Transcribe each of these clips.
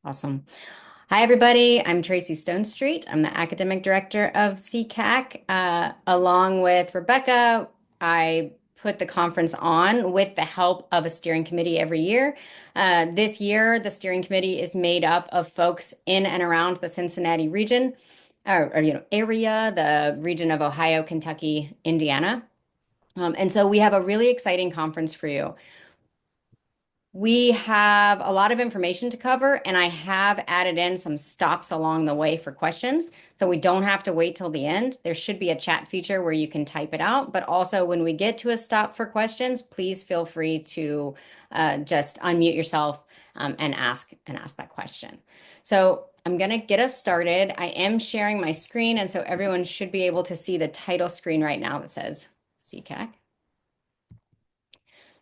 Awesome. Hi, everybody. I'm Tracy Stone Street. I'm the academic director of SECAC. Along with Rebecca, I put the conference on with the help of a steering committee every year. This year, the steering committee is made up of folks in and around the Cincinnati region, area, the region of Ohio, Kentucky, Indiana. And so we have a really exciting conference for you. We have a lot of information to cover, and I have added in some stops along the way for questions. So we don't have to wait till the end. There should be a chat feature where you can type it out. But also, when we get to a stop for questions, please feel free to just unmute yourself and ask that question. So I'm going to get us started. I am sharing my screen, and so everyone should be able to see the title screen right now that says SECAC.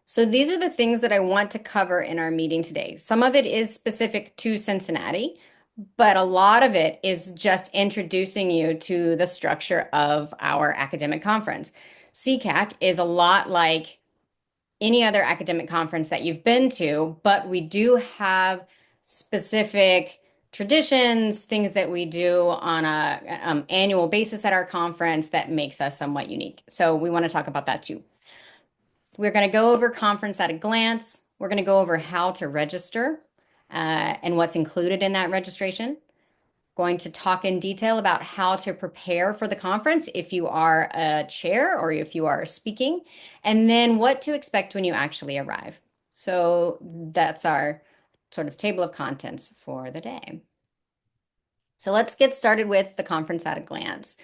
So these are the things that I want to cover in our meeting today. Some of it is specific to Cincinnati, but a lot of it is just introducing you to the structure of our academic conference. SECAC is a lot like any other academic conference that you've been to, but we do have specific traditions, things that we do on a annual basis at our conference that makes us somewhat unique. So we want to talk about that too. We're going to go over conference at a glance. We're going to go over how to register and what's included in that registration. Going to talk in detail about how to prepare for the conference if you are a chair or if you are speaking, and then what to expect when you actually arrive. So that's our sort of table of contents for the day. So let's get started with the conference at a glance.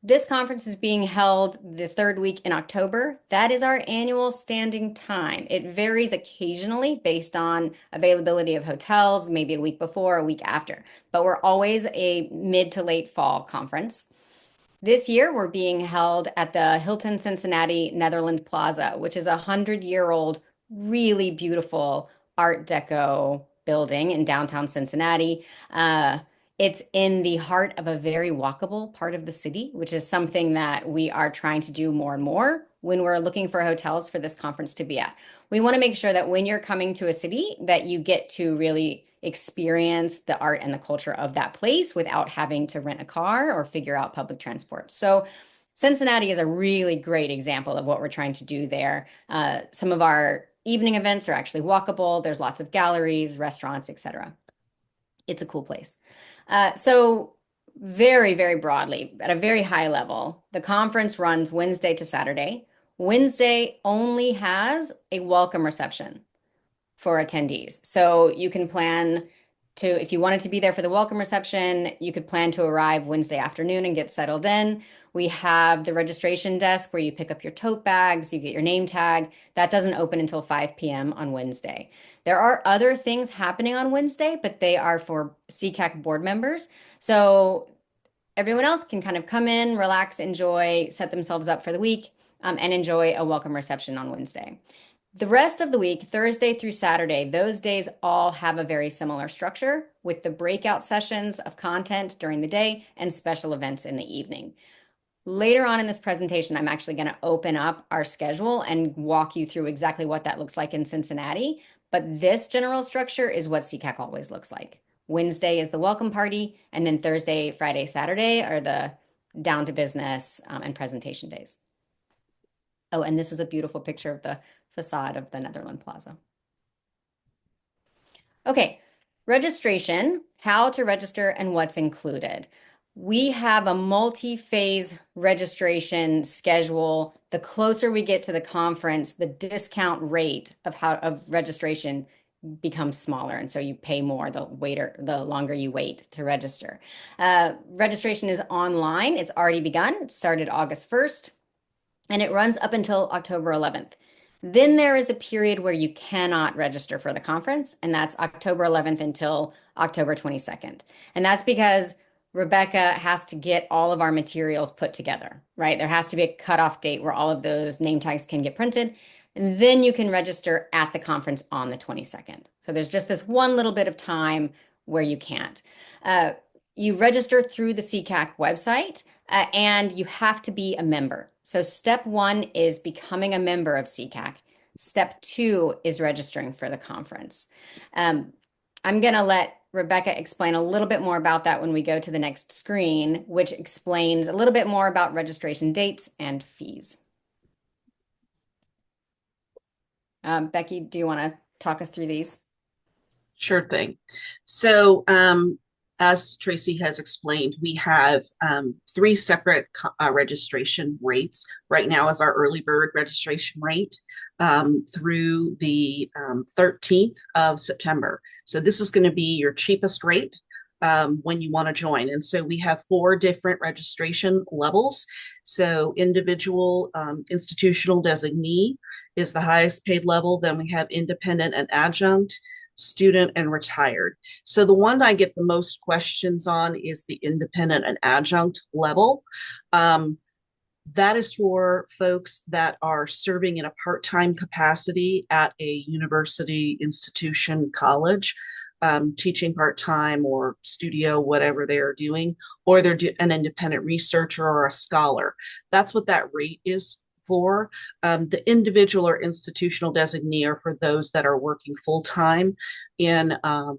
This conference is being held the third week in October. That is our annual standing time. It varies occasionally based on availability of hotels, maybe a week before, a week after, but we're always a mid to late fall conference. This year, we're being held at the Hilton Cincinnati Netherland Plaza, which is a 100-year-old, really beautiful Art Deco building in downtown Cincinnati. It's in the heart of a very walkable part of the city, which is something that we are trying to do more and more when we're looking for hotels for this conference to be at. We want to make sure that when you're coming to a city, that you get to really experience the art and the culture of that place without having to rent a car or figure out public transport. So Cincinnati is a really great example of what we're trying to do there. Some of our evening events are actually walkable. There's lots of galleries, restaurants, etc. It's a cool place. So very, very broadly, at a very high level, the conference runs Wednesday to Saturday. Wednesday only has a welcome reception for attendees. So you can plan to, if you wanted to be there for the welcome reception, you could plan to arrive Wednesday afternoon and get settled in. We have the registration desk where you pick up your tote bags, you get your name tag. That doesn't open until 5 p.m. on Wednesday. There are other things happening on Wednesday, but they are for SECAC board members. So everyone else can kind of come in, relax, enjoy, set themselves up for the week, and enjoy a welcome reception on Wednesday. The rest of the week, Thursday through Saturday, those days all have a very similar structure with the breakout sessions of content during the day and special events in the evening. Later on in this presentation, I'm actually going to open up our schedule and walk you through exactly what that looks like in Cincinnati. But this general structure is what SECAC always looks like. Wednesday is the welcome party, and then Thursday, Friday, Saturday are the down to business and presentation days. Oh, and this is a beautiful picture of the facade of the Netherland Plaza. Okay, registration, how to register and what's included. We have a multi-phase registration schedule. The closer we get to the conference, the discount rate of registration becomes smaller, and so you pay more the longer you wait to register. Registration is online. It's already begun. It started August 1st, and it runs up until October 11th. Then there is a period where you cannot register for the conference, and that's October 11th until October 22nd. And that's because Rebecca has to get all of our materials put together, right? There has to be a cutoff date where all of those name tags can get printed, and then you can register at the conference on the 22nd. So there's just this one little bit of time where you can't. You register through the SECAC website, and you have to be a member. So step one is becoming a member of SECAC. Step two is registering for the conference. I'm going to let Rebecca explain a little bit more about that when we go to the next screen, which explains a little bit more about registration dates and fees. Becky, do you want to talk us through these? Sure thing. So, as Tracy has explained, we have three separate registration rates. Right now is our early bird registration rate through the 13th of September. So this is going to be your cheapest rate when you want to join. And so we have four different registration levels. So individual institutional designee is the highest paid level. Then we have independent and adjunct, student, and retired. So the one I get the most questions on is the independent and adjunct level. That is for folks that are serving in a part-time capacity at a university, institution, college, teaching part-time or studio, whatever they are doing, or they're an independent researcher or a scholar. That's what that rate is for. The individual or institutional designee are for those that are working full-time in a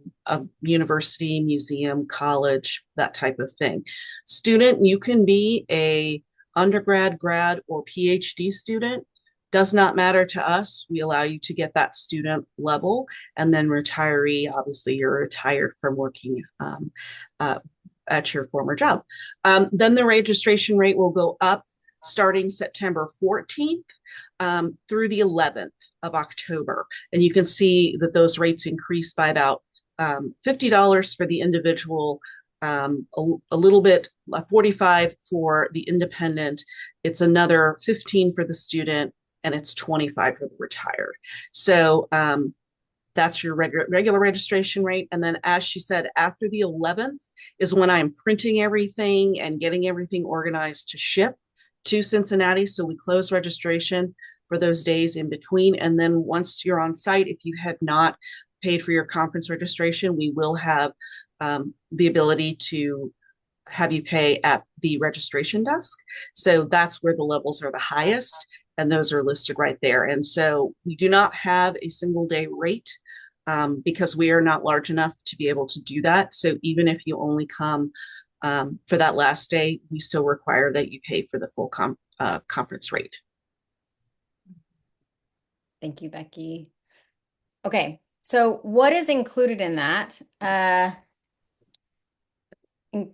university, museum, college, that type of thing. Student, you can be a undergrad, grad, or PhD student. Does not matter to us. We allow you to get that student level. And then retiree, obviously, you're retired from working uh, at your former job. Then the registration rate will go up starting September 14th through the 11th of October. And you can see that those rates increase by about $50 for the individual, a little bit, 45 for the independent. It's another 15 for the student, and it's 25 for the retired. So that's your regular registration rate. And then, as she said, after the 11th is when I'm printing everything and getting everything organized to ship to Cincinnati. So we close registration for those days in between. And then once you're on site, if you have not paid for your conference registration, we will have the ability to have you pay at the registration desk. So that's where the levels are the highest, and those are listed right there. And so we do not have a single day rate because we are not large enough to be able to do that. So even if you only come for that last day, we still require that you pay for the full conference rate. Thank you, Becky. Okay, so what is included in that?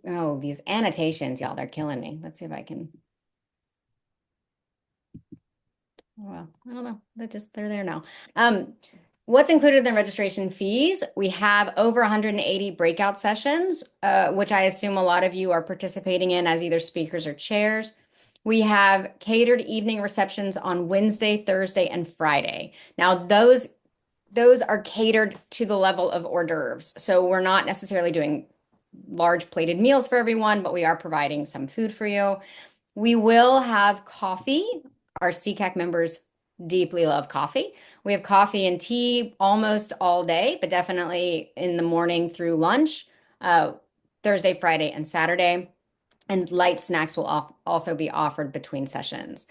Oh, these annotations, y'all, they're killing me. Let's see if I can. Well, I don't know. They're there now. What's included in the registration fees? We have over 180 breakout sessions, which I assume a lot of you are participating in as either speakers or chairs. We have catered evening receptions on Wednesday, Thursday, and Friday. Now, those are catered to the level of hors d'oeuvres. So we're not necessarily doing large plated meals for everyone, but we are providing some food for you. We will have coffee. Our SECAC members deeply love coffee. We have coffee and tea almost all day, but definitely in the morning through lunch, Thursday, Friday, and Saturday. And light snacks will also be offered between sessions.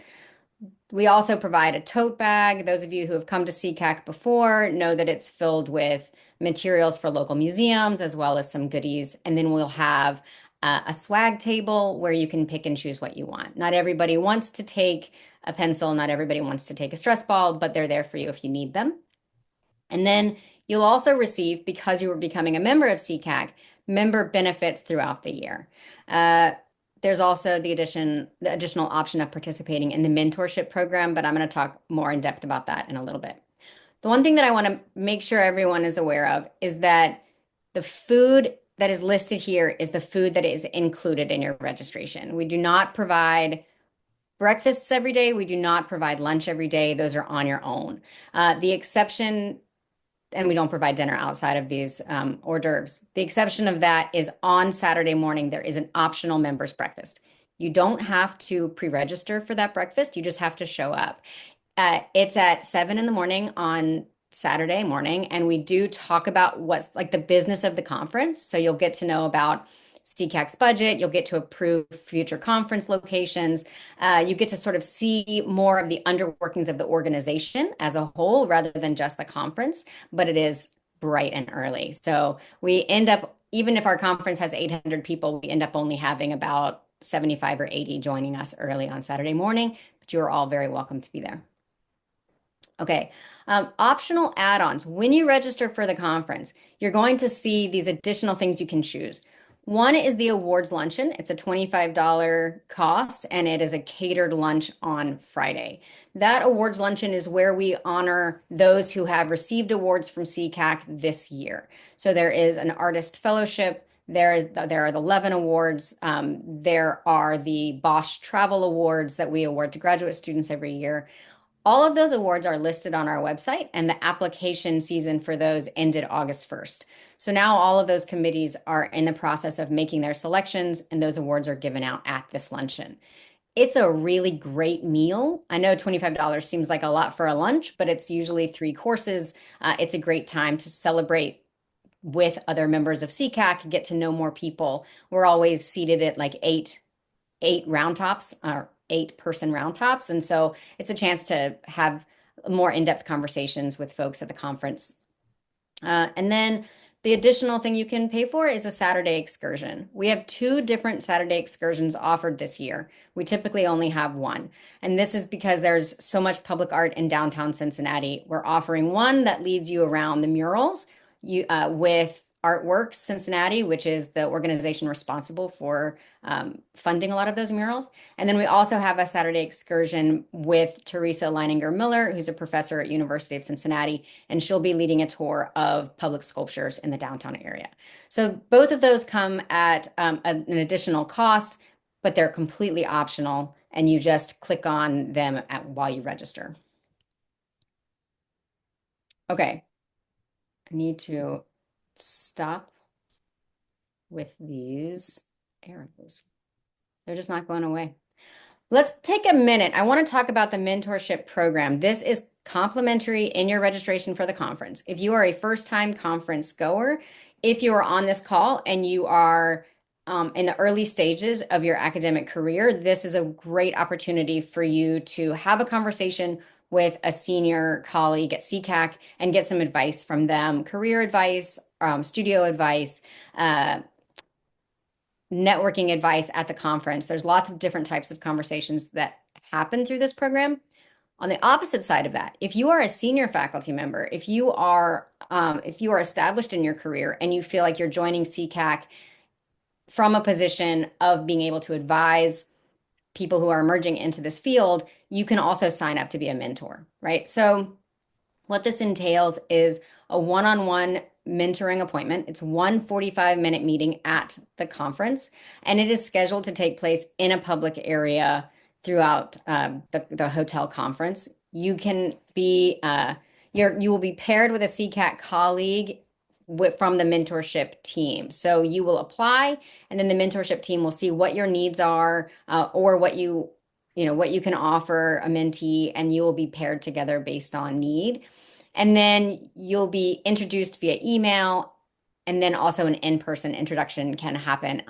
We also provide a tote bag. Those of you who have come to SECAC before know that it's filled with materials for local museums as well as some goodies. And then we'll have a swag table where you can pick and choose what you want. Not everybody wants to take a pencil, not everybody wants to take a stress ball, but they're there for you if you need them. And then you'll also receive, because you are becoming a member of SECAC, member benefits throughout the year. There's also the additional option of participating in the mentorship program, but I'm going to talk more in depth about that in a little bit. The one thing that I want to make sure everyone is aware of is that the food that is listed here is the food that is included in your registration. We do not provide breakfasts every day. We do not provide lunch every day. Those are on your own. The exception, and we don't provide dinner outside of these hors d'oeuvres. The exception of that is on Saturday morning, there is an optional members breakfast. You don't have to pre-register for that breakfast. You just have to show up. It's at 7 in the morning on Saturday morning, and we do talk about what's like the business of the conference. So you'll get to know about SECAC's budget. You'll get to approve future conference locations. You get to sort of see more of the underworkings of the organization as a whole rather than just the conference, but it is bright and early. So we end up, even if our conference has 800 people, we end up only having about 75 or 80 joining us early on Saturday morning, but you are all very welcome to be there. Okay. Optional add-ons. When you register for the conference, you're going to see these additional things you can choose. One is the awards luncheon. It's a $25 cost, and it is a catered lunch on Friday. That awards luncheon is where we honor those who have received awards from SECAC this year. So there is an artist fellowship. There are the Levin Awards. There are the Bosch Travel Awards that we award to graduate students every year. All of those awards are listed on our website, and the application season for those ended August 1st. So now all of those committees are in the process of making their selections, and those awards are given out at this luncheon. It's a really great meal. I know $25 seems like a lot for a lunch, but it's usually 3 courses. It's a great time to celebrate with other members of SECAC, get to know more people. We're always seated at like eight round tops or 8-person round tops. And so it's a chance to have more in-depth conversations with folks at the conference. And then the additional thing you can pay for is a Saturday excursion. We have 2 different Saturday excursions offered this year. We typically only have one. And this is because there's so much public art in downtown Cincinnati. We're offering one that leads you around the murals with Artworks Cincinnati, which is the organization responsible for funding a lot of those murals. And then we also have a Saturday excursion with Teresa Leininger Miller, who's a professor at University of Cincinnati, and she'll be leading a tour of public sculptures in the downtown area. So both of those come at an additional cost, but they're completely optional, and you just click on them while you register. Okay, I need to stop with these arrows. They're just not going away. Let's take a minute. I want to talk about the mentorship program. This is complimentary in your registration for the conference. If you are a first-time conference goer, if you are on this call and you are in the early stages of your academic career, this is a great opportunity for you to have a conversation with a senior colleague at SECAC and get some advice from them, career advice, studio advice, networking advice at the conference. There's lots of different types of conversations that happen through this program. On the opposite side of that, if you are a senior faculty member, if you are established in your career and you feel like you're joining SECAC from a position of being able to advise people who are emerging into this field, you can also sign up to be a mentor, right? So what this entails is a one-on-one mentoring appointment. It's one 45-minute meeting at the conference, and it is scheduled to take place in a public area throughout the hotel conference. You can be you will be paired with a SECAC colleague from the mentorship team. So you will apply, and then the mentorship team will see what your needs are or what you can offer a mentee, and you will be paired together based on need. And then you'll be introduced via email, and then also an in-person introduction can happen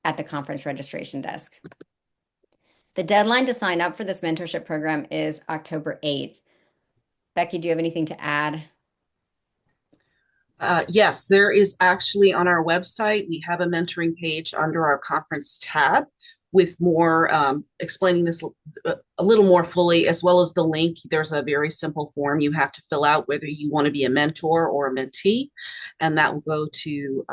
at the conference registration desk. The deadline to sign up for this mentorship program is October 8th. Becky, do you have anything to add? Yes, there is actually on our website, we have a mentoring page under our conference tab with more explaining this a little more fully, as well as the link. There's a very simple form you have to fill out whether you want to be a mentor or a mentee, and that will go to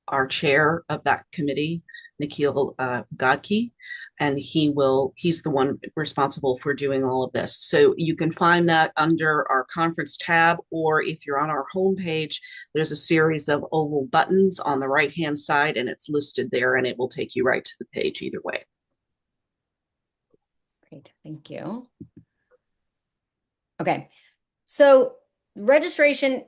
our chair of that committee, Nikhil Godke, and he's the one responsible for doing all of this. So you can find that under our conference tab, or if you're on our homepage, there's a series of oval buttons on the right-hand side, and it's listed there, and it will take you right to the page either way. Great, thank you. Okay, so registration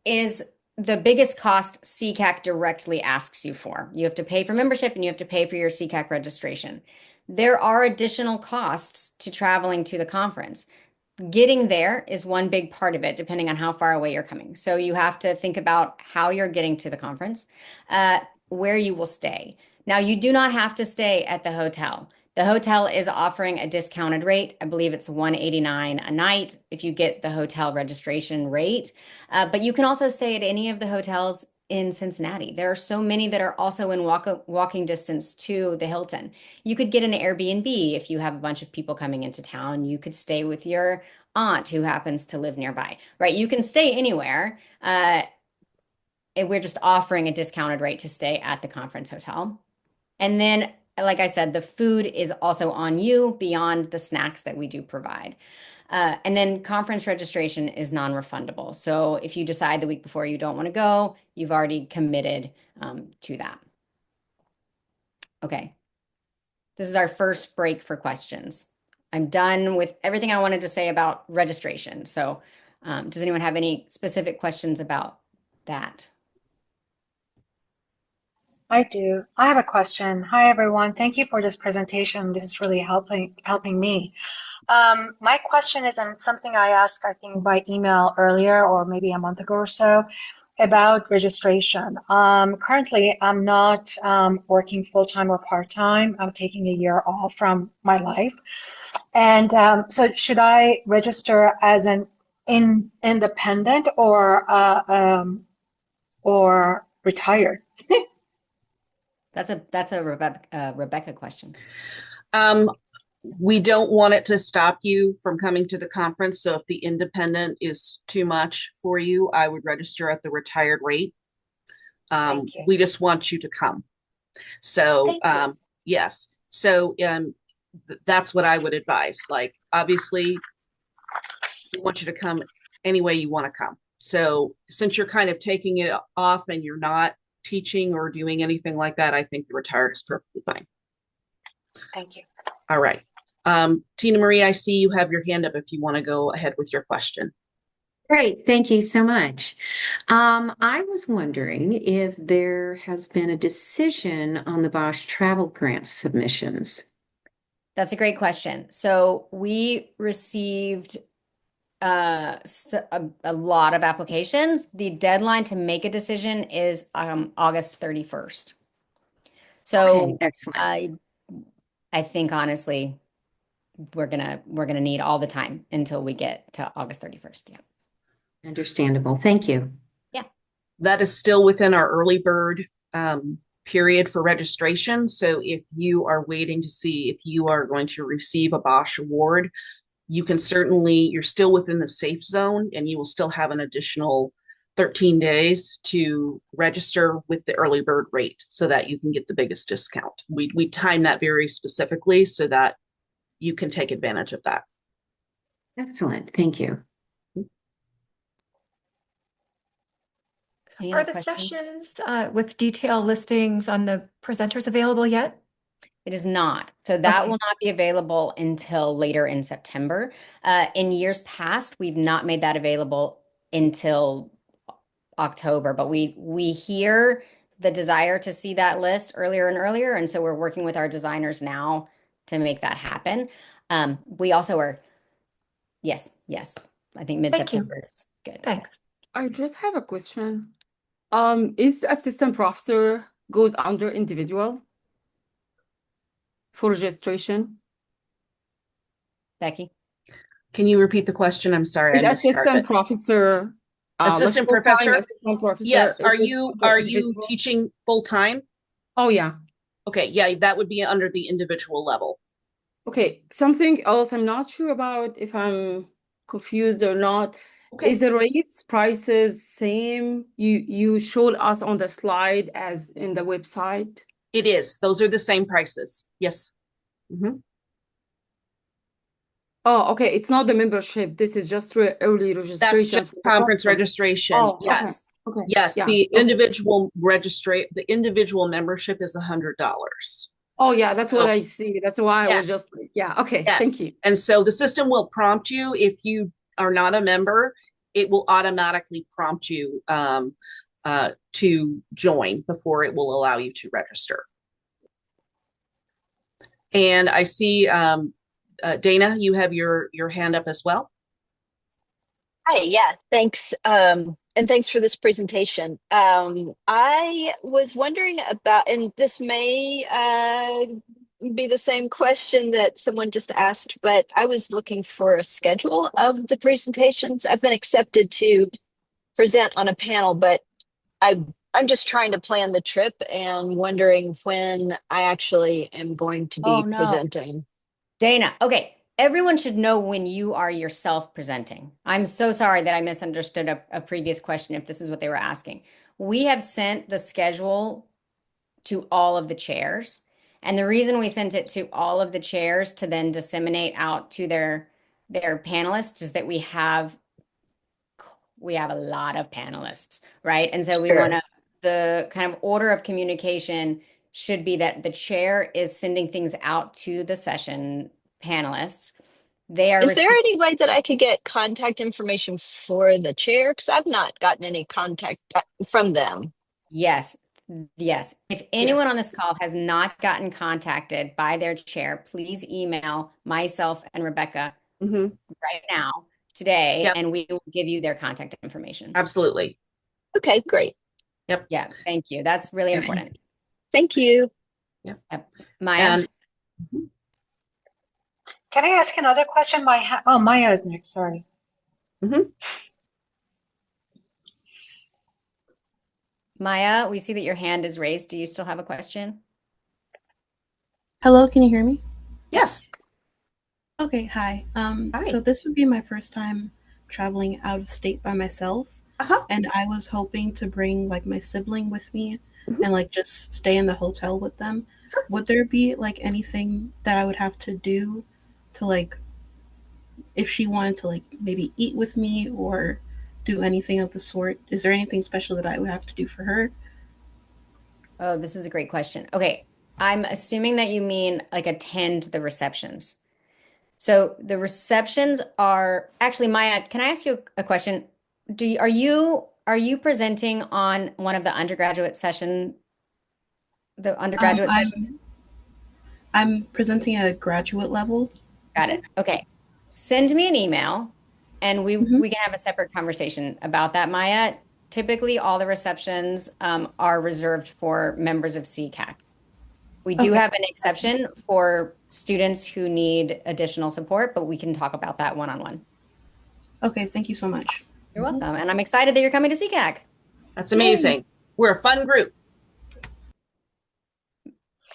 is the biggest cost SECAC directly asks you for. You have to pay for membership and you have to pay for your SECAC registration. There are additional costs to traveling to the conference. Getting there is one big part of it, depending on how far away you're coming. So you have to think about how you're getting to the conference, where you will stay. Now, you do not have to stay at the hotel. The hotel is offering a discounted rate. I believe it's 189 a night if you get the hotel registration rate. But you can also stay at any of the hotels in Cincinnati. There are so many that are also in walking distance to the Hilton. You could get an Airbnb if you have a bunch of people coming into town. You could stay with your aunt who happens to live nearby, right? You can stay anywhere. And we're just offering a discounted rate to stay at the conference hotel. And then, like I said, the food is also on you beyond the snacks that we do provide. And then conference registration is non-refundable. So if you decide the week before you don't want to go, you've already committed to that. Okay. This is our first break for questions. I'm done with everything I wanted to say about registration. So does anyone have any specific questions about that? I do. I have a question. Hi, everyone. Thank you for this presentation. This is really helping me. My question is on something I asked, I think, by email earlier or maybe a month ago or so about registration. Currently, I'm not working full-time or part-time. I'm taking a year off from my life. And so should I register as an independent or retired? That's a Rebecca question. Um, we don't want it to stop you from coming to the conference. So if the independent is too much for you, I would register at the retired rate. Thank you. We just want you to come. So Thank you. yes. So that's what I would advise. Like, obviously, we want you to come any way you want to come. So since you're kind of taking it off and you're not teaching or doing anything like that, I think the retired is perfectly fine. Thank you. All right. Tina Marie, I see you have your hand up if you want to go ahead with your question. Great, thank you so much. I was wondering if there has been a decision on the Bosch travel grant submissions. That's a great question. So we received a lot of applications. The deadline to make a decision is August 31st. Okay, So excellent. I think honestly we're gonna need all the time until we get to August 31st. Yeah. Understandable. Thank you. Yeah. That is still within our early bird period for registration. So if you are waiting to see if you are going to receive a Bosch award, you can certainly, you're still within the safe zone and you will still have an additional 13 days to register with the early bird rate so that you can get the biggest discount. We time that very specifically so that you can take advantage of that. Excellent. Thank you. Any Are other the questions? sessions with detailed listings on the presenters available yet? It is not. So that Okay. will not be available until later in September. In years past, we've not made that available until October, but we hear the desire to see that list earlier and earlier, and so we're working with our designers now to make that happen. We also are, yes. I think Thank you. mid-September is good. Thanks. I just have a question. Is assistant professor goes under individual for registration? Becky? Can you repeat the question? I'm sorry, I Is missed part of assistant it. professor, Assistant full-time professor? assistant professor, Yes. is Are it you under individual? teaching full time? Oh yeah. Okay, yeah, that would be under the individual level. Okay. Something else I'm not sure about if I'm confused or not. Okay. Is the rates prices same you showed us on the slide as in the website? It is. Those are the same prices. Yes. Mhm. Oh, okay. It's not the membership. This is just early That's registration just for the conference program. registration. Oh, okay. Yes. Okay. Yes, Yeah. the Okay. the individual membership is $100. Oh, yeah, that's what So, I see. That's why I yeah, was just like, yeah, okay, yes. thank you. And so the system will prompt you if you are not a member, it will automatically prompt you to join before it will allow you to register. And I see Dana, you have your hand up as well. Hi, yeah, thanks. And thanks for this presentation. I was wondering about, and this may be the same question that someone just asked, but I was looking for a schedule of the presentations. I've been accepted to present on a panel, but I'm just trying to plan the trip and wondering when I actually am going to Oh be no. presenting. Dana, okay. Everyone should know when you are yourself presenting. I'm so sorry that I misunderstood a previous question if this is what they were asking. We have sent the schedule to all of the chairs. And the reason we sent it to all of the chairs to then disseminate out to their panelists is that we have a lot of panelists, right? And so we want Sure. to, the kind of order of communication should be that the chair is sending things out to the session panelists. They are Is there receiving, any way that I could get contact information for the chair? Because I've not gotten any contact from them. yes, yes. If anyone Yes. on this call has not gotten contacted by their chair, please email myself and Rebecca Hmm. right now, today, Yep. and we will give you their contact information. Absolutely. Okay, great. Yep. Yeah, thank you. That's really Okay. important. Thank you. Yep. Yep. Maya? And Can I ask another question? Oh, Maya is next. Sorry. mhm. Maya, we see that your hand is raised. Do you still have a question? Hello, can you hear me? Yes. Okay, hi. So Hi. this would be my first time traveling out of state by myself, Uh-huh. and I was hoping to bring like my sibling with me Mhm. and like just stay in the hotel with them. Sure. Would there be like anything that I would have to do to like if she wanted to like maybe eat with me or do anything of the sort? Is there anything special that I would have to do for her? Oh, this is a great question. Okay, I'm assuming that you mean like attend the receptions. So the receptions are actually, Maya, can I ask you a question? Are you presenting on one of the Um, undergraduate sessions? I'm I'm presenting at a graduate level. Got it. Okay. Send me an email and we Hmm. we can have a separate conversation about that, Maya. Typically, all the receptions are reserved for members of SECAC. We do Okay. have an exception for students who need additional support, but we can talk about that one-on-one. Okay, thank you so much. You're Mhm. welcome. And I'm excited that you're coming to SECAC. That's Yay. amazing. We're a fun group.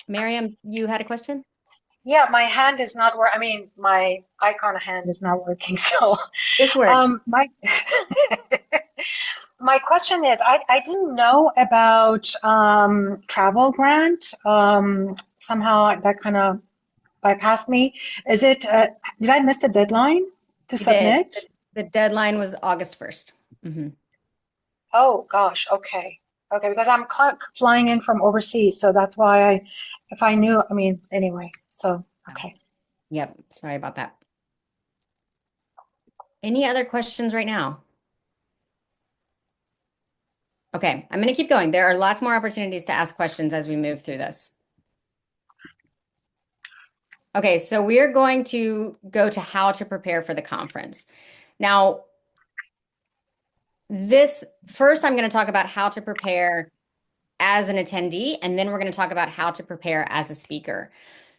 Miriam, you had a question? Yeah, my hand is not working. I mean, my icon hand is not working. So, This works. my my question is, I didn't know about travel grant. Somehow that kind of bypassed me. Is it? Did I miss the deadline to You did. submit? The deadline was August 1st. Mhm. Oh gosh. Okay. Okay, because I'm flying in from overseas, so that's why if I knew, I mean, anyway. So, okay. Yep. Sorry about that. Any other questions right now? Okay, I'm going to keep going. There are lots more opportunities to ask questions as we move through this. Okay, so we're going to go to how to prepare for the conference. Now, this first, I'm going to talk about how to prepare as an attendee, and then we're going to talk about how to prepare as a speaker.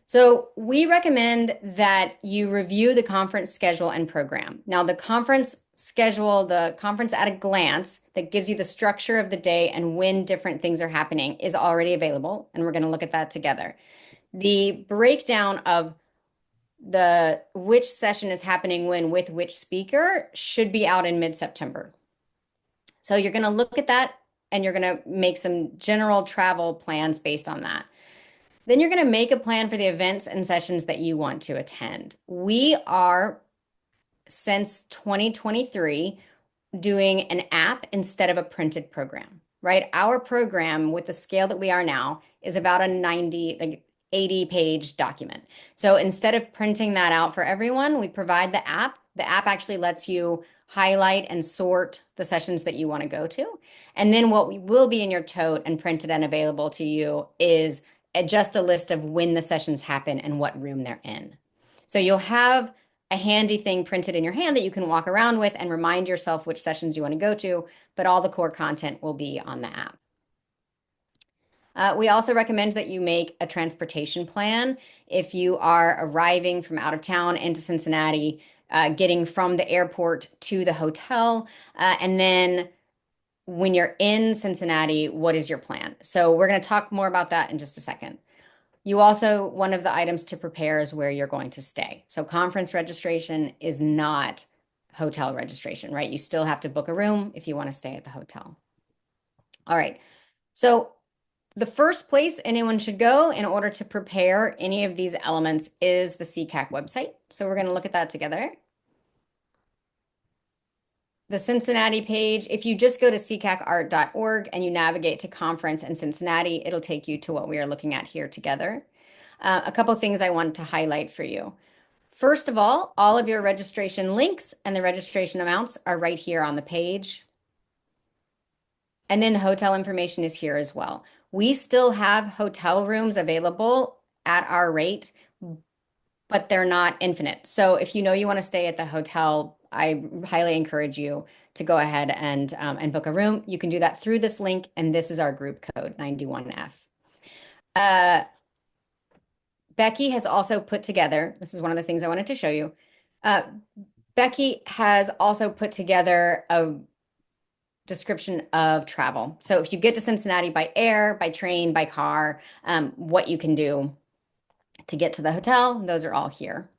So we recommend that you review the conference schedule and program. Now, the conference schedule, the conference at a glance that gives you the structure of the day and when different things are happening is already available, and we're going to look at that together. The breakdown of the which session is happening when with which speaker should be out in mid-September. So you're going to look at that and you're going to make some general travel plans based on that. Then you're going to make a plan for the events and sessions that you want to attend. We are, since 2023, doing an app instead of a printed program, right? Our program with the scale that we are now is about a 80-page document. So instead of printing that out for everyone, we provide the app. The app actually lets you highlight and sort the sessions that you want to go to. And then what will be in your tote and printed and available to you is just a list of when the sessions happen and what room they're in. So you'll have a handy thing printed in your hand that you can walk around with and remind yourself which sessions you want to go to, but all the core content will be on the app. We also recommend that you make a transportation plan if you are arriving from out of town into Cincinnati, getting from the airport to the hotel, and then when you're in Cincinnati, what is your plan? So we're going to talk more about that in just a second. You also, one of the items to prepare is where you're going to stay. So conference registration is not hotel registration, right? You still have to book a room if you want to stay at the hotel. All right. So the first place anyone should go in order to prepare any of these elements is the SECAC website. So we're going to look at that together. The Cincinnati page, if you just go to secacart.org and you navigate to conference in Cincinnati, it'll take you to what we are looking at here together. A couple things I want to highlight for you. First of all of your registration links and the registration amounts are right here on the page. And then hotel information is here as well. We still have hotel rooms available at our rate, but they're not infinite. So if you know you want to stay at the hotel, I highly encourage you to go ahead and book a room. You can do that through this link, and this is our group code 91F. Becky has also put together, this is one of the things I wanted to show you. Becky has also put together a description of travel. So if you get to Cincinnati by air, by train, by car, what you can do to get to the hotel, those are all here.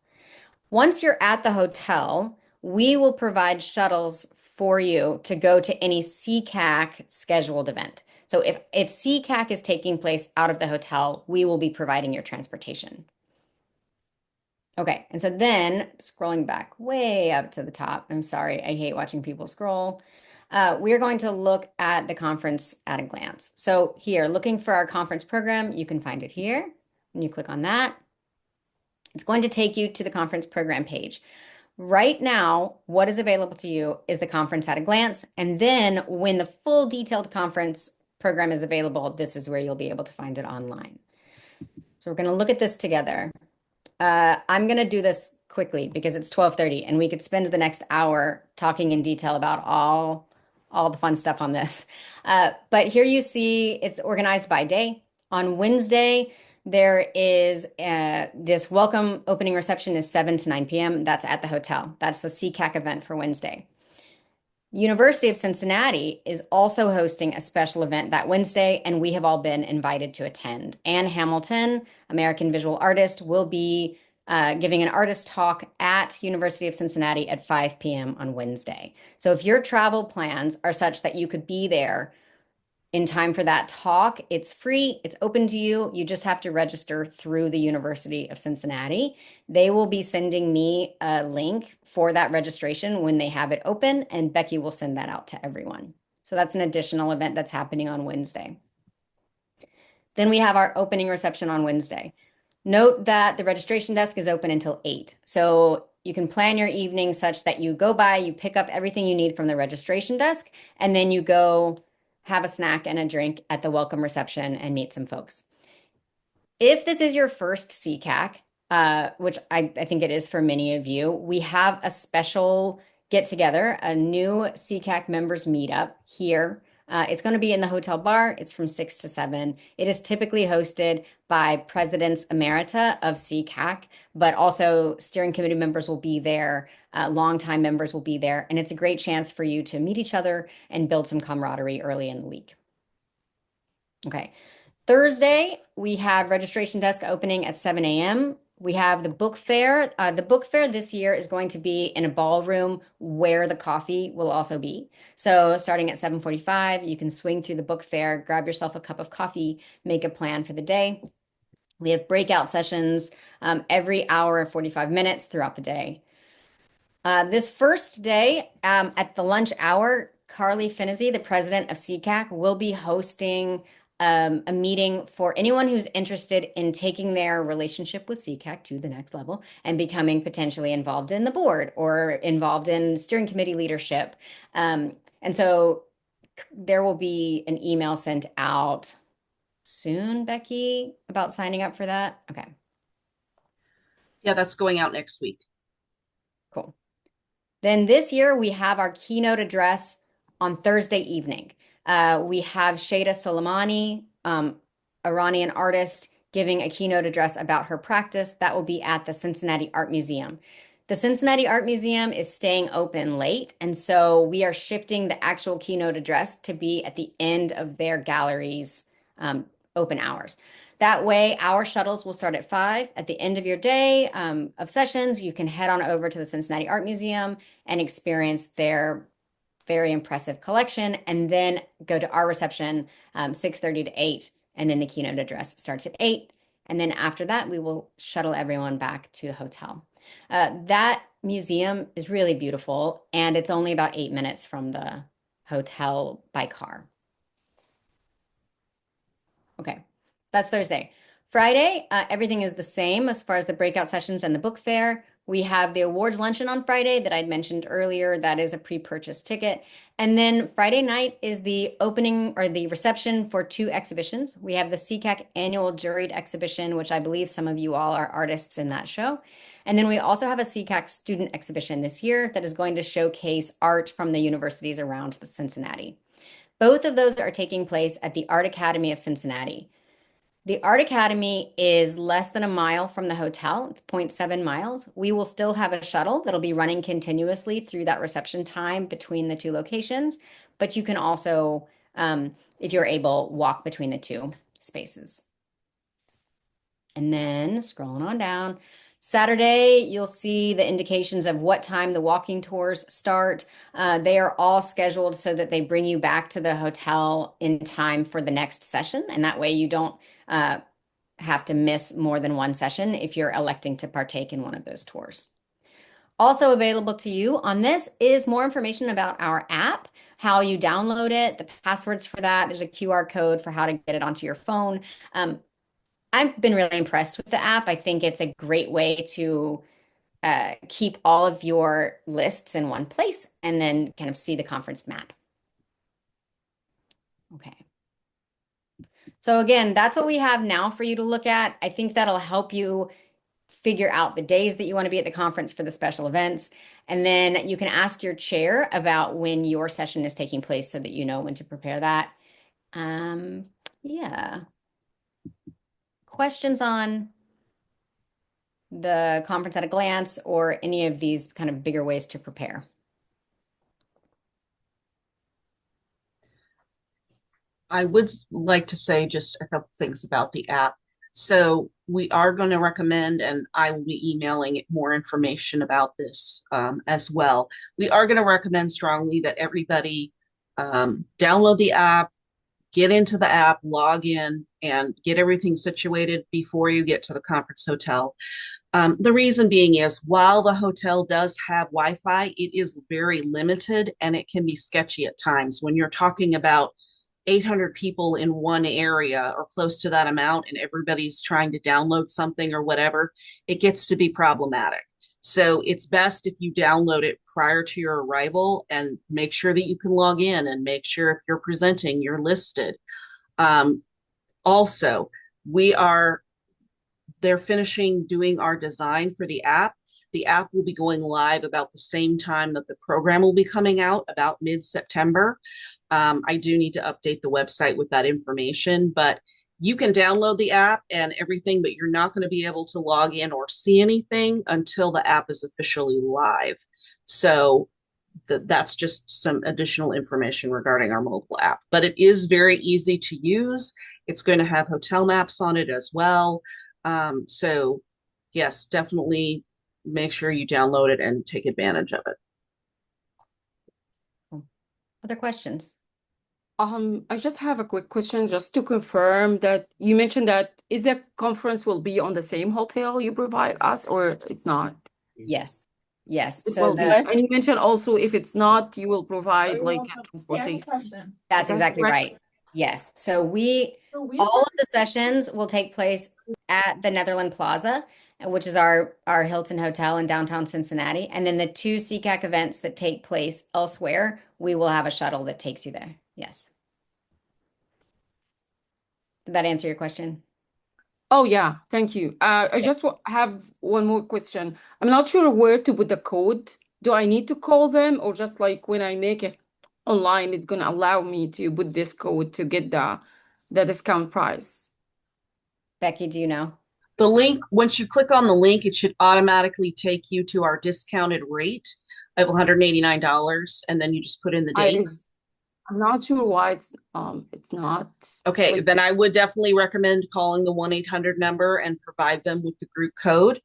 Once you're at the hotel, we will provide shuttles for you to go to any SECAC scheduled event. So if SECAC is taking place out of the hotel, we will be providing your transportation. Okay, and so then scrolling back way up to the top, I'm sorry, I hate watching people scroll. We're going to look at the conference at a glance. So here, looking for our conference program, you can find it here. When you click on that, it's going to take you to the conference program page. Right now, what is available to you is the conference at a glance. And then when the full detailed conference program is available, this is where you'll be able to find it online. So we're going to look at this together. I'm going to do this quickly because it's 12:30 and we could spend the next hour talking in detail about all the fun stuff on this. But here you see it's organized by day. On Wednesday, there is this welcome opening reception is 7 to 9 p.m. That's at the hotel. That's the SECAC event for Wednesday. University of Cincinnati is also hosting a special event that Wednesday, and we have all been invited to attend. Ann Hamilton, American visual artist, will be giving an artist talk at University of Cincinnati at 5 p.m. on Wednesday. So if your travel plans are such that you could be there in time for that talk, it's free, it's open to you. You just have to register through the University of Cincinnati. They will be sending me a link for that registration when they have it open, and Becky will send that out to everyone. So that's an additional event that's happening on Wednesday. Then we have our opening reception on Wednesday. Note that the registration desk is open until 8. So you can plan your evening such that you go by, you pick up everything you need from the registration desk, and then you go have a snack and a drink at the welcome reception and meet some folks. If this is your first SECAC, which I think it is for many of you, we have a special get together, a new SECAC members meetup here. It's going to be in the hotel bar. It's from 6 to 7. It is typically hosted by presidents emerita of SECAC, but also steering committee members will be there. Longtime members will be there. And it's a great chance for you to meet each other and build some camaraderie early in the week. Okay. Thursday, we have registration desk opening at 7 a.m. We have the book fair. The book fair this year is going to be in a ballroom where the coffee will also be. So starting at 7:45, you can swing through the book fair, grab yourself a cup of coffee, make a plan for the day. We have breakout sessions every hour and 45 minutes throughout the day. This first day at the lunch hour, Carly Finney, the president of SECAC, will be hosting a meeting for anyone who's interested in taking their relationship with SECAC to the next level and becoming potentially involved in the board or involved in steering committee leadership. And so there will be an email sent out soon, Becky, about signing up for that. Okay. Yeah, that's going out next week. Cool. Then this year we have our keynote address on Thursday evening. We have Shada Soleimani Iranian artist giving a keynote address about her practice. That will be at the Cincinnati Art Museum. The Cincinnati Art Museum is staying open late, and so we are shifting the actual keynote address to be at the end of their gallery's open hours. That way, our shuttles will start at 5. At the end of your day of sessions, you can head on over to the Cincinnati Art Museum and experience their very impressive collection, and then go to our reception 6:30 to 8, and then the keynote address starts at 8. And then after that, we will shuttle everyone back to the hotel. That museum is really beautiful, and it's only about 8 minutes from the hotel by car. Okay, that's Thursday. Friday, everything is the same as far as the breakout sessions and the book fair. We have the awards luncheon on Friday that I'd mentioned earlier. That is a pre-purchased ticket. And then Friday night is the opening or the reception for 2 exhibitions. We have the SECAC annual juried exhibition, which I believe some of you all are artists in that show. And then we also have a SECAC student exhibition this year that is going to showcase art from the universities around Cincinnati. Both of those are taking place at the Art Academy of Cincinnati. The Art Academy is less than a mile from the hotel. It's 0.7 miles. We will still have a shuttle that'll be running continuously through that reception time between the 2 locations, but you can also, if you're able, walk between the 2 spaces. And then scrolling on down, Saturday, you'll see the indications of what time the walking tours start. They are all scheduled so that they bring you back to the hotel in time for the next session. And that way you don't have to miss more than one session if you're electing to partake in one of those tours. Also available to you on this is more information about our app, how you download it, the passwords for that. There's a QR code for how to get it onto your phone. I've been really impressed with the app. I think it's a great way to keep all of your lists in one place and then kind of see the conference map. Okay. So again, that's what we have now for you to look at. I think that'll help you figure out the days that you want to be at the conference for the special events. And then you can ask your chair about when your session is taking place so that you know when to prepare that. Yeah. Questions on the conference at a glance or any of these kind of bigger ways to prepare? I would like to say just a couple things about the app. So we are going to recommend, and I will be emailing more information about this as well. We are going to recommend strongly that everybody download the app, get into the app, log in, and get everything situated before you get to the conference hotel. The reason being is while the hotel does have Wi-Fi, it is very limited and it can be sketchy at times. When you're talking about 800 people in one area or close to that amount and everybody's trying to download something or whatever, it gets to be problematic. So it's best if you download it prior to your arrival and make sure that you can log in and make sure if you're presenting, you're listed. Also, they're finishing doing our design for the app. The app will be going live about the same time that the program will be coming out, about mid-September. I do need to update the website with that information, but you can download the app and everything, but you're not going to be able to log in or see anything until the app is officially live. So that's just some additional information regarding our mobile app, but it is very easy to use. It's going to have hotel maps on it as well. So yes, definitely make sure you download it and take advantage of it. Other questions? I just have a quick question just to confirm that you mentioned that is the conference will be on the same hotel you provide us or it's not? Yes. Yes. It So will be. And you mentioned also if it's not, you will provide like a transportation. that's Is that exactly correct? right. Yes. So all of the sessions will take place at the Netherland Plaza, which is our Hilton Hotel in downtown Cincinnati. And then the 2 SECAC events that take place elsewhere, we will have a shuttle that takes you there. Yes. Did that answer your question? Oh yeah, thank you. I just have one more question. I'm not sure where to put the code. Do I need to call them or just like when I make it online, it's gonna allow me to put this code to get the discount price? Becky, do you know? The link, once you click on the link, it should automatically take you to our discounted rate of $189, and then you just put in the I dates. I'm not sure why it's not Okay, like then I would definitely recommend calling the 1-800 number and provide them with the group code.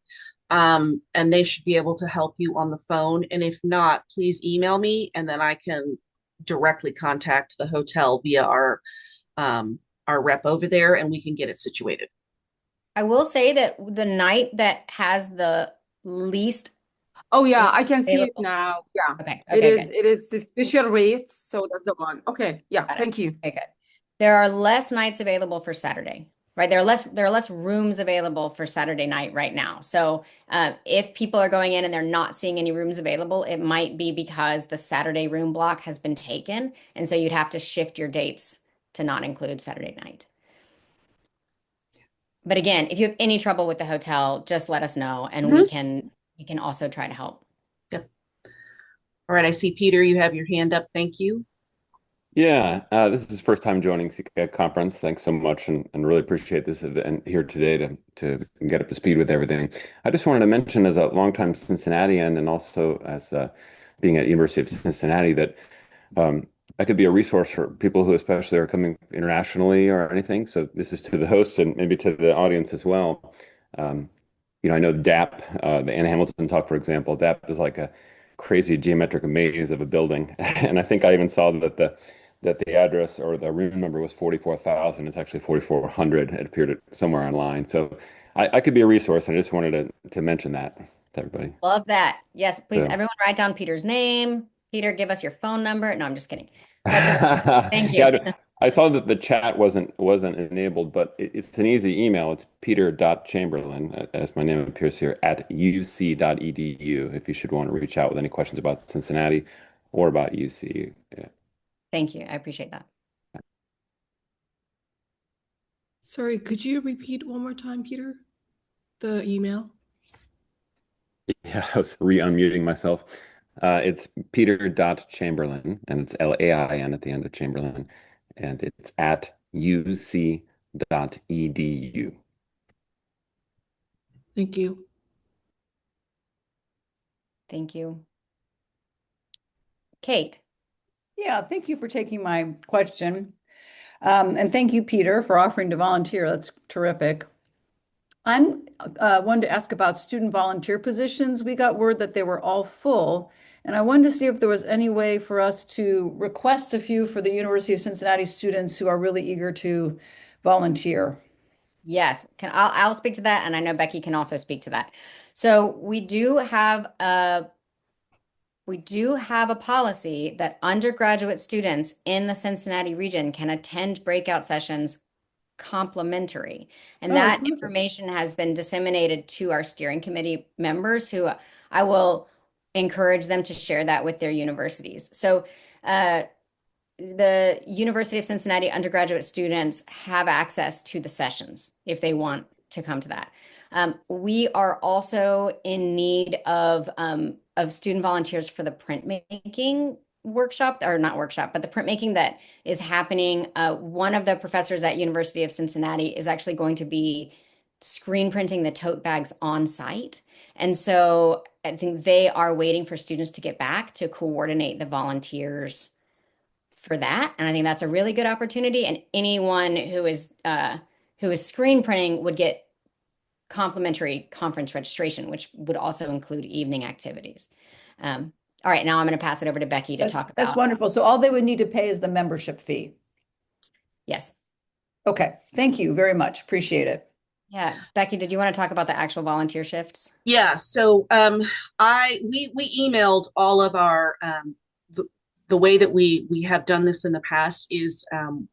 And they should be able to help you on the phone. And if not, please email me, and then I can directly contact the hotel via our rep over there, and we can get it situated. I will say that the night that has the least Oh yeah, rooms I can see it available. now. Yeah. Okay, It okay, is good. it is the special rates, so that's the one. Okay, yeah, Got it. thank you. Okay, good. There are less nights available for Saturday, right? There are less rooms available for Saturday night right now. So if people are going in and they're not seeing any rooms available, it might be because the Saturday room block has been taken, and so you'd have to shift your dates to not include Saturday night. But again, if you have any trouble with the hotel, just let us know, and we can also try to help. Yep. All right, I see Peter, you have your hand up. Thank you. Yeah, this is first time joining SECAC conference. Thanks so much, and really appreciate this event here today to get up to speed with everything. I just wanted to mention, as a longtime Cincinnatian and also as being at University of Cincinnati, that I could be a resource for people who especially are coming internationally or anything. So this is to the hosts and maybe to the audience as well. Um, I know DAP, the Anna Hamilton talk, for example. DAP is like a crazy geometric maze of a building, and I think I even saw that the address or the room number was 44,000. It's actually 4,400. It appeared somewhere online. So I could be a resource, and I just wanted to mention that to everybody. Love that. Yes, please, So. everyone write down Peter's name. Peter, give us your phone number. No, I'm just kidding. That's amazing. Thank you. Yeah, I saw that the chat wasn't enabled, but it's an easy email. It's peter.chamberlain, as my name appears here, at uc.edu, if you should want to reach out with any questions about Cincinnati or about UC. Yeah. Thank you. I appreciate that. Sorry, could you repeat one more time, Peter? The email? Yeah, I was re-unmuting myself. It's peter.chamberlain, and it's Lain at the end of Chamberlain, and it's at uc.edu. Thank you. Thank you. Kate. Yeah, thank you for taking my question. And thank you, Peter, for offering to volunteer. That's terrific. I'm wanted to ask about student volunteer positions. We got word that they were all full, and I wanted to see if there was any way for us to request a few for the University of Cincinnati students who are really eager to volunteer. Yes, I'll speak to that, and I know Becky can also speak to that. So we do have a policy that undergraduate students in the Cincinnati region can attend breakout sessions complimentary. And that terrific. information has been disseminated to our steering committee members, who I will encourage them to share that with their universities. So the University of Cincinnati undergraduate students have access to the sessions if they want to come to that. We are also in need of student volunteers for the printmaking workshop, or not workshop, but the printmaking that is happening. One of the professors at University of Cincinnati is actually going to be screen printing the tote bags on site. And so I think they are waiting for students to get back to coordinate the volunteers for that. And I think that's a really good opportunity. And anyone who is screen printing would get complimentary conference registration, which would also include evening activities. All right, now I'm going to pass it over to Becky to talk about. That's wonderful. So all they would need to pay is the membership fee. Yes. Okay, thank you very much. Appreciate it. Yeah, Becky, did you want to talk about the actual volunteer shifts? Yeah, so we emailed all of our the way that we have done this in the past is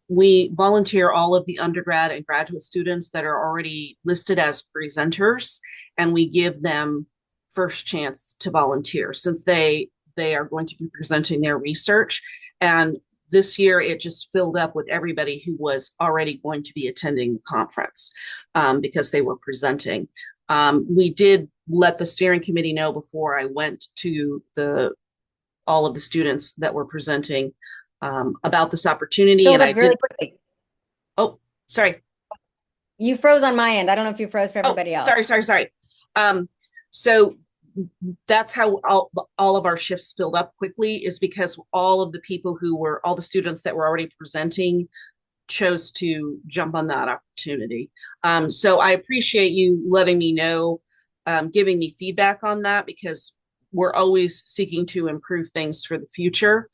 we volunteer all of the undergrad and graduate students that are already listed as presenters, and we give them first chance to volunteer since they are going to be presenting their research. And this year it just filled up with everybody who was already going to be attending the conference because they were presenting. We did let the steering committee know before I went to all of the students that were presenting about this opportunity. Filled And up I really did. quickly. Oh, sorry. You froze on my end. I don't know if you froze for Oh, everybody else. sorry. So that's how all of our shifts filled up quickly, is because all of the people all the students that were already presenting chose to jump on that opportunity. So I appreciate you letting me know, giving me feedback on that, because we're always seeking to improve things for the future.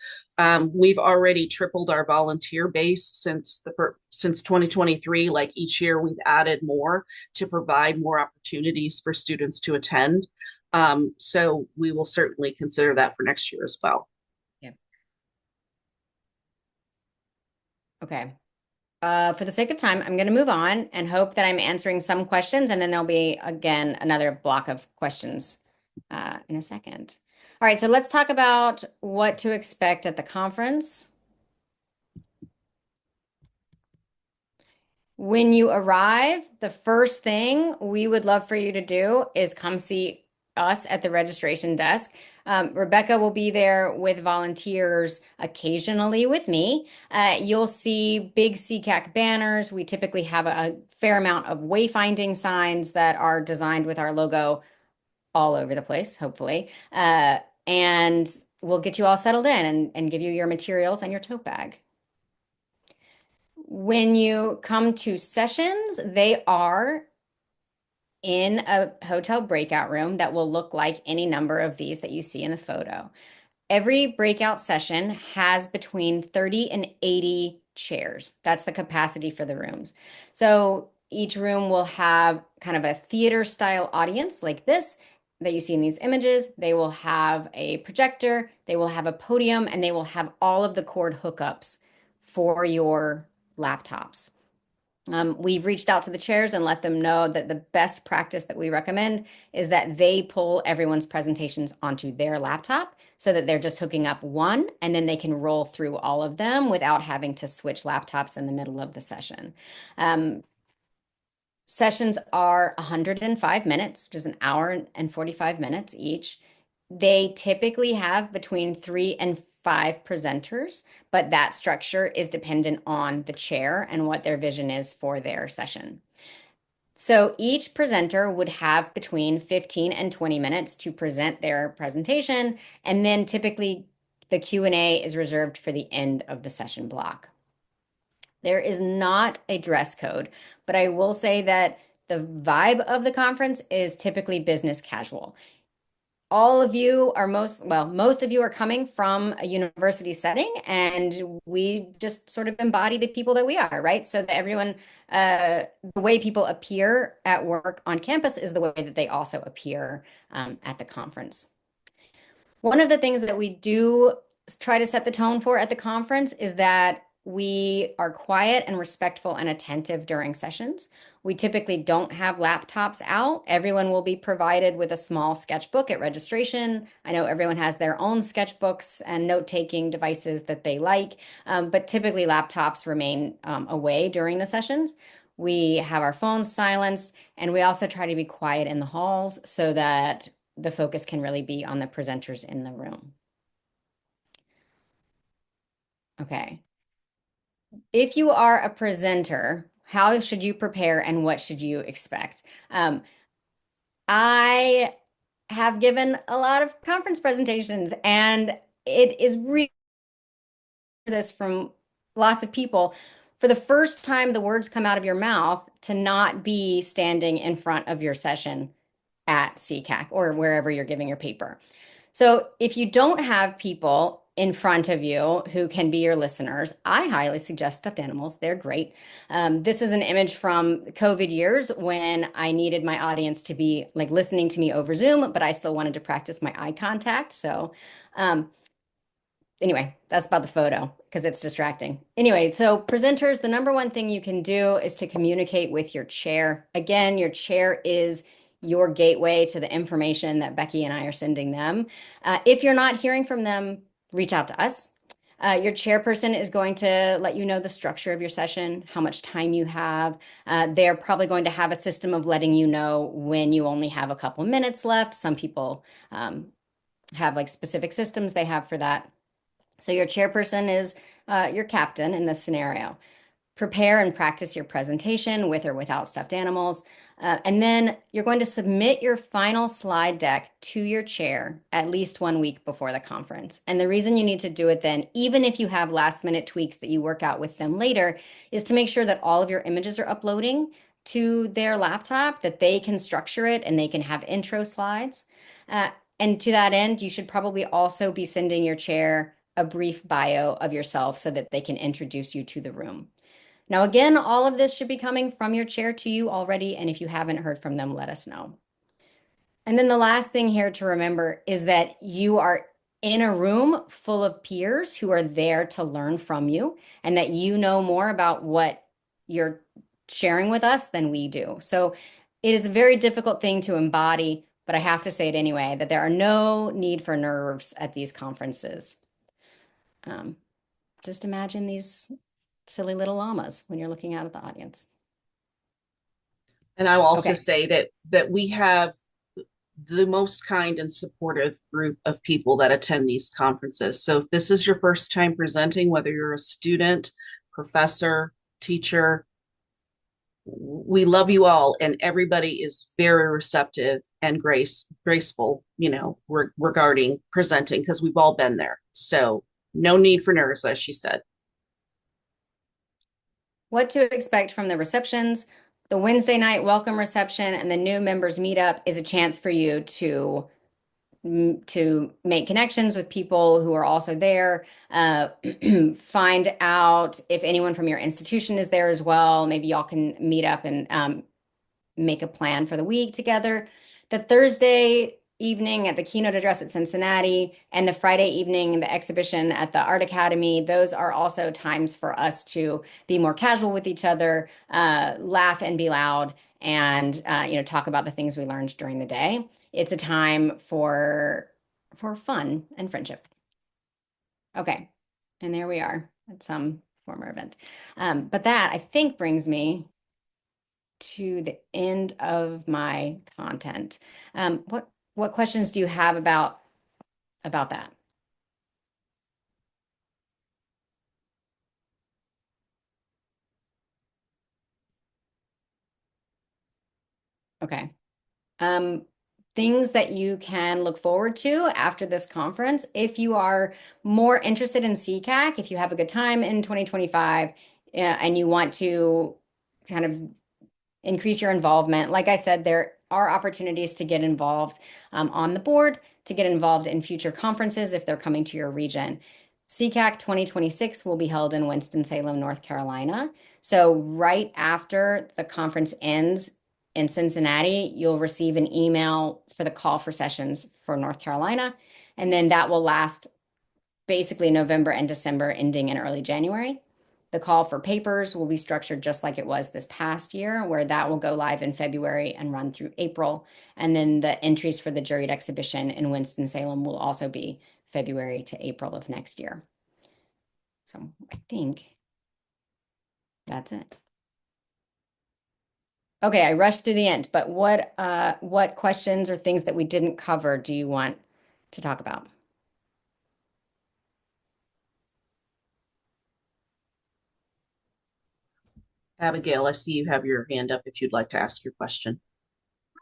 We've already tripled our volunteer base since 2023. Like each year, we've added more to provide more opportunities for students to attend. So we will certainly consider that for next year as well. Yeah. Okay. For the sake of time, I'm going to move on and hope that I'm answering some questions, and then there'll be, again, another block of questions in a second. All right, so let's talk about what to expect at the conference. When you arrive, the first thing we would love for you to do is come see us at the registration desk. Rebecca will be there with volunteers, occasionally with me. You'll see big SECAC banners. We typically have a fair amount of wayfinding signs that are designed with our logo all over the place, hopefully. And we'll get you all settled in and give you your materials and your tote bag. When you come to sessions, they are in a hotel breakout room that will look like any number of these that you see in the photo. Every breakout session has between 30 and 80 chairs. That's the capacity for the rooms. So each room will have kind of a theater style audience like this that you see in these images. They will have a projector, they will have a podium, and they will have all of the cord hookups for your laptops. We've reached out to the chairs and let them know that the best practice that we recommend is that they pull everyone's presentations onto their laptop so that they're just hooking up one and then they can roll through all of them without having to switch laptops in the middle of the session. Sessions are 105 minutes, which is an hour and 45 minutes each. They typically have between 3 and 5 presenters, but that structure is dependent on the chair and what their vision is for their session. So each presenter would have between 15 and 20 minutes to present their presentation, and then typically the Q&A is reserved for the end of the session block. There is not a dress code, but I will say that the vibe of the conference is typically business casual. All of you are most of you are coming from a university setting, and we just sort of embody the people that we are, right? So that everyone, the way people appear at work on campus is the way that they also appear at the conference. One of the things that we do try to set the tone for at the conference is that we are quiet and respectful and attentive during sessions. We typically don't have laptops out. Everyone will be provided with a small sketchbook at registration. I know everyone has their own sketchbooks and note-taking devices that they like, but typically laptops remain away during the sessions. We have our phones silenced, and we also try to be quiet in the halls so that the focus can really be on the presenters in the room. Okay. If you are a presenter, how should you prepare and what should you expect? I have given a lot of conference presentations, and it is really this from lots of people. For the first time the words come out of your mouth, to not be standing in front of your session at SECAC or wherever you're giving your paper. So if you don't have people in front of you who can be your listeners, I highly suggest stuffed animals. They're great. This is an image from COVID years when I needed my audience to be like listening to me over Zoom, but I still wanted to practice my eye contact. So anyway, that's about the photo because it's distracting. Anyway, so presenters, the number one thing you can do is to communicate with your chair. Again, your chair is your gateway to the information that Becky and I are sending them. If you're not hearing from them, reach out to us. Your chairperson is going to let you know the structure of your session, how much time you have. They're probably going to have a system of letting you know when you only have a couple minutes left. Some people have like specific systems they have for that. So your chairperson is your captain in this scenario. Prepare and practice your presentation with or without stuffed animals. And then you're going to submit your final slide deck to your chair at least 1 week before the conference. And the reason you need to do it then, even if you have last minute tweaks that you work out with them later, is to make sure that all of your images are uploading to their laptop, that they can structure it and they can have intro slides. And to that end, you should probably also be sending your chair a brief bio of yourself so that they can introduce you to the room. Now, again, all of this should be coming from your chair to you already, and if you haven't heard from them, let us know. And then the last thing here to remember is that you are in a room full of peers who are there to learn from you, and that you know more about what you're sharing with us than we do. So it is a very difficult thing to embody, but I have to say it anyway, that there are no need for nerves at these conferences. Just imagine these silly little llamas when you're looking out at the audience. And I will also Okay. say that we have the most kind and supportive group of people that attend these conferences. So if this is your first time presenting, whether you're a student, professor, teacher, we love you all, and everybody is very receptive and graceful, regarding presenting, because we've all been there. So no need for nerves, as she said. What to expect from the receptions. The Wednesday night welcome reception and the new members meetup is a chance for you to make connections with people who are also there, find out if anyone from your institution is there as well. Maybe y'all can meet up and make a plan for the week together. The Thursday evening at the keynote address at Cincinnati and the Friday evening, the exhibition at the Art Academy, those are also times for us to be more casual with each other, laugh and be loud, and talk about the things we learned during the day. It's a time for fun and friendship. Okay, and there we are at some former event. But that, I think, brings me to the end of my content. What questions do you have about that? Okay. Things that you can look forward to after this conference. If you are more interested in SECAC, if you have a good time in 2025, and you want to kind of increase your involvement, like I said, there are opportunities to get involved on the board, to get involved in future conferences if they're coming to your region. SECAC 2026 will be held in Winston-Salem, North Carolina. So right after the conference ends in Cincinnati, you'll receive an email for the call for sessions for North Carolina. And then that will last basically November and December, ending in early January. The call for papers will be structured just like it was this past year, where that will go live in February and run through April. And then the entries for the juried exhibition in Winston-Salem will also be February to April of next year. So I think that's it. Okay, I rushed through the end, but what questions or things that we didn't cover do you want to talk about? Abigail, I see you have your hand up if you'd like to ask your question.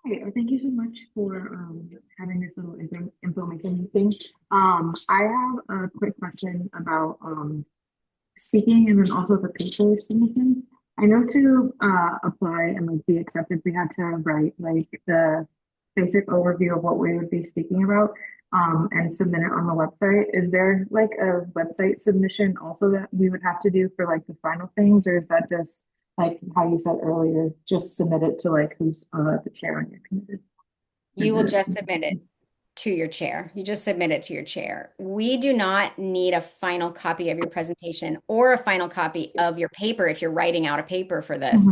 Hi, thank you so much for having this little information thing. I have a quick question about speaking and then also the paper submission. I know to apply and like be accepted, we had to write like the basic overview of what we would be speaking about and submit it on the website. Is there like a website submission also that we would have to do for like the final things, or is that just like how you said earlier, just submit it to like who's the chair on your committee? You will just submit it to your chair. You just submit it to your chair. We do not need a final copy of your presentation or a final copy of your paper if you're writing out a paper for this.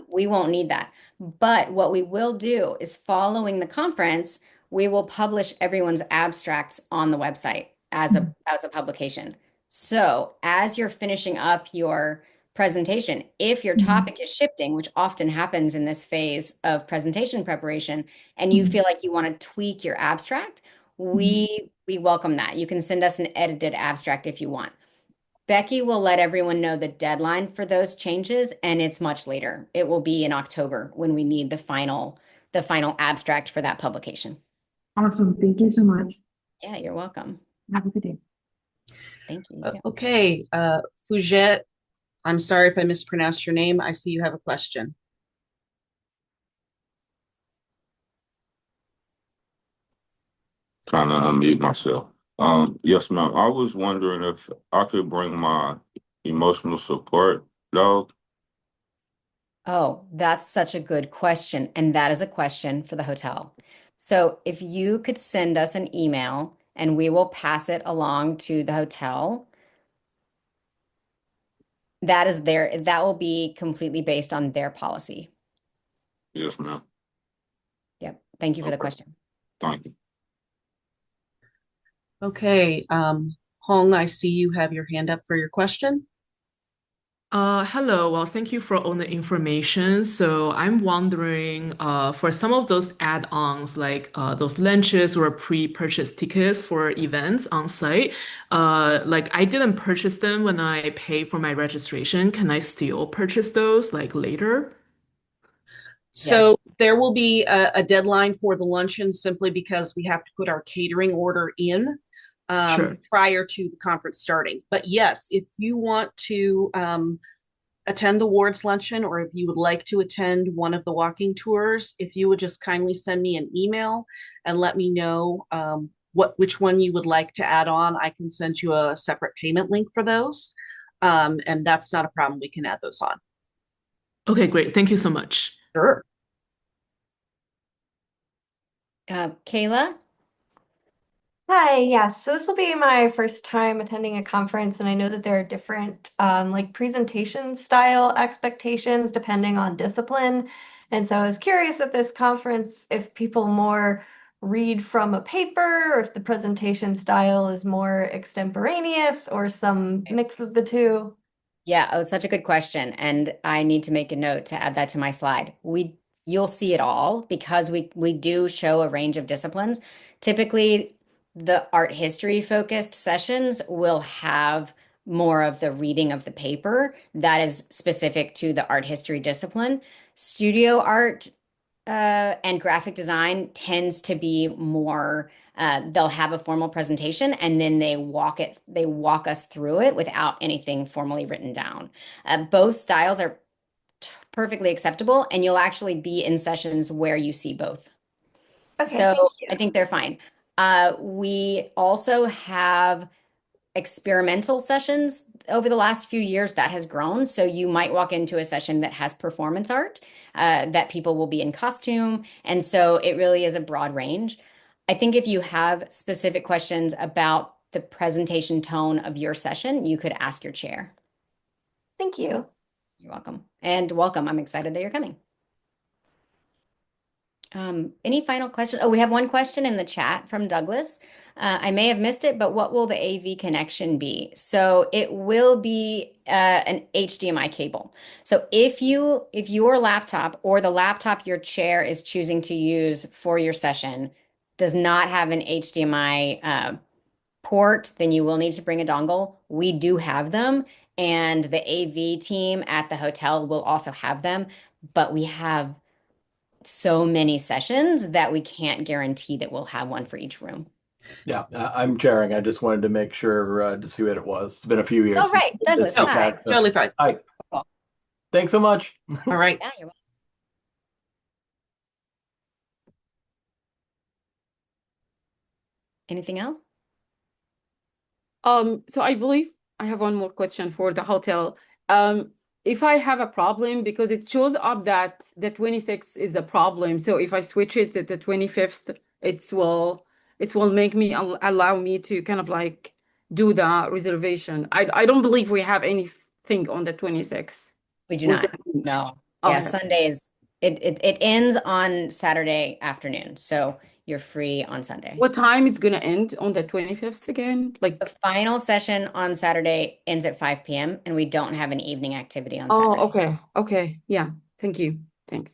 We won't need that. But what we will do is following the conference, we will publish everyone's abstracts on the website as a publication. So as you're finishing up your presentation, if your topic is shifting, which often happens in this phase of presentation preparation, and you feel like you want to tweak your abstract, we welcome that. You can send us an edited abstract if you want. Becky will let everyone know the deadline for those changes, and it's much later. It will be in October when we need the final abstract for that publication. Awesome. Thank you so much. Yeah, you're welcome. Have a good day. Thank you. You too. Okay, Fugette, I'm sorry if I mispronounced your name. I see you have a question. Trying to unmute myself. Yes, ma'am. I was wondering if I could bring my emotional support dog. Oh, that's such a good question. And that is a question for the hotel. So if you could send us an email and we will pass it along to the hotel, that will be completely based on their policy. Yes, ma'am. Yep. Thank you for the Okay. question. Thank you. Okay, Hong, I see you have your hand up for your question. Hello. Well, thank you for all the information. So I'm wondering, for some of those add-ons, like those lunches or pre-purchased tickets for events on site, like I didn't purchase them when I pay for my registration. Can I still purchase those like later? So there will be a deadline for the luncheon simply because we have to put our catering order in Sure. prior to the conference starting. But yes, if you want to attend the wards luncheon, or if you would like to attend one of the walking tours, if you would just kindly send me an email and let me know which one you would like to add on, I can send you a separate payment link for those. And that's not a problem. We can add those on. Okay, great. Thank you so much. Sure. Kayla? Hi, yes. So this will be my first time attending a conference, and I know that there are different like presentation style expectations depending on discipline. And so I was curious at this conference if people more read from a paper, or if the presentation style is more extemporaneous, or some mix of the two. Yeah, oh, such a good question. And I need to make a note to add that to my slide. You'll see it all because we do show a range of disciplines. Typically, the art history focused sessions will have more of the reading of the paper that is specific to the art history discipline. Studio art and graphic design tends to be more they'll have a formal presentation and then they walk us through it without anything formally written down. Both styles are perfectly acceptable, and you'll actually be in sessions where you see both. Okay, So thank you. I think they're fine. We also have experimental sessions over the last few years that has grown. So you might walk into a session that has performance art, that people will be in costume. And so it really is a broad range. I think if you have specific questions about the presentation tone of your session, you could ask your chair. Thank you. You're welcome. And welcome. I'm excited that you're coming. Any final questions? Oh, we have one question in the chat from Douglas. I may have missed it, but what will the AV connection be? So it will be an HDMI cable. So if your laptop or the laptop your chair is choosing to use for your session does not have an HDMI port, then you will need to bring a dongle. We do have them, and the AV team at the hotel will also have them, but we have so many sessions that we can't guarantee that we'll have one for each room. Yeah, I'm chairing. I just wanted to make sure to see what it was. It's been a few years. Oh, right. Douglas, hi. Totally fine. Hi. Thanks so much. All right. Yeah, you're welcome. Anything else? So I believe I have one more question for the hotel. If I have a problem, because it shows up that the 26th is a problem, so if I switch it to the 25th, it will make me allow me to kind of like do the reservation. I don't believe we have anything on the 26th. We do not. No. Yeah, Okay. Sundays. It ends on Saturday afternoon, so you're free on Sunday. What time it's gonna end on the 25th again? Like The final session on Saturday ends at 5 p.m. and we don't have an evening activity on oh, Saturday. okay. Okay. Yeah. Thank you. Thanks.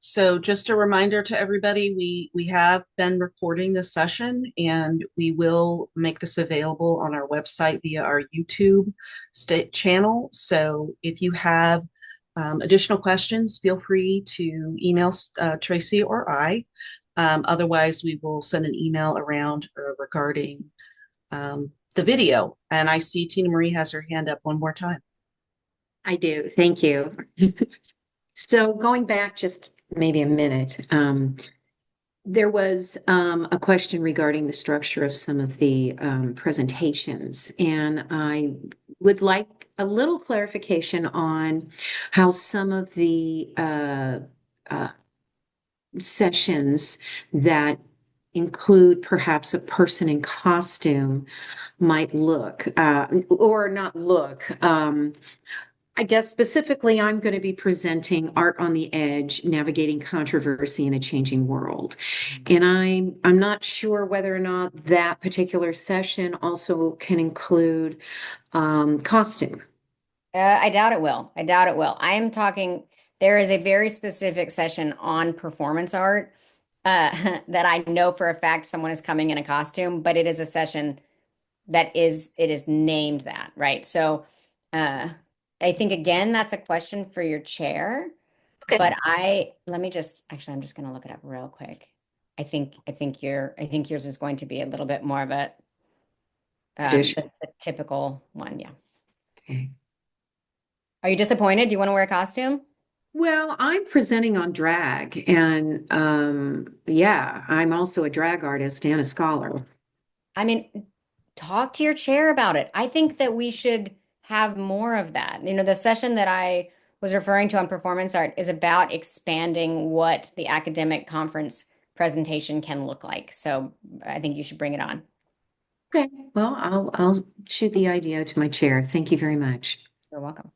So just a reminder to everybody, we have been recording this session and we will make this available on our website via our YouTube channel. So if you have additional questions, feel free to email Tracy or I. Otherwise, we will send an email around regarding the video. And I see Tina Marie has her hand up one more time. I do. Thank you. So going back just maybe a minute, there was a question regarding the structure of some of the presentations, and I would like a little clarification on how some of the sessions that include perhaps a person in costume might look, or not look. I guess specifically, I'm going to be presenting Art on the Edge, Navigating Controversy in a Changing World. And I'm not sure whether or not that particular session also can include costume. I doubt it will. I doubt it will. I am talking, there is a very specific session on performance art that I know for a fact someone is coming in a costume, but it is a session that it is named that, right? So I think again, that's a question for your chair, Okay. but let me just, actually, I'm just going to look it up real quick. I think yours is going to be a little bit more of a the typical one. Yeah. Okay. Are you disappointed? Do you want to wear a costume? Well, I'm presenting on drag, and yeah, I'm also a drag artist and a scholar. I mean, talk to your chair about it. I think that we should have more of that. You know, the session that I was referring to on performance art is about expanding what the academic conference presentation can look like. So I think you should bring it on. Okay, well, I'll shoot the idea to my chair. Thank you very much. You're welcome.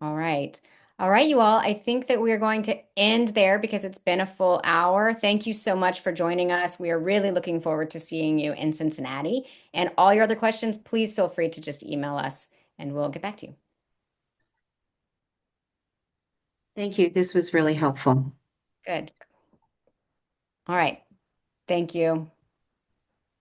All right. All right, you all. I think that we are going to end there because it's been a full hour. Thank you so much for joining us. We are really looking forward to seeing you in Cincinnati. And all your other questions, please feel free to just email us and we'll get back to you. Thank you. This was really helpful. Good. All right. Thank you.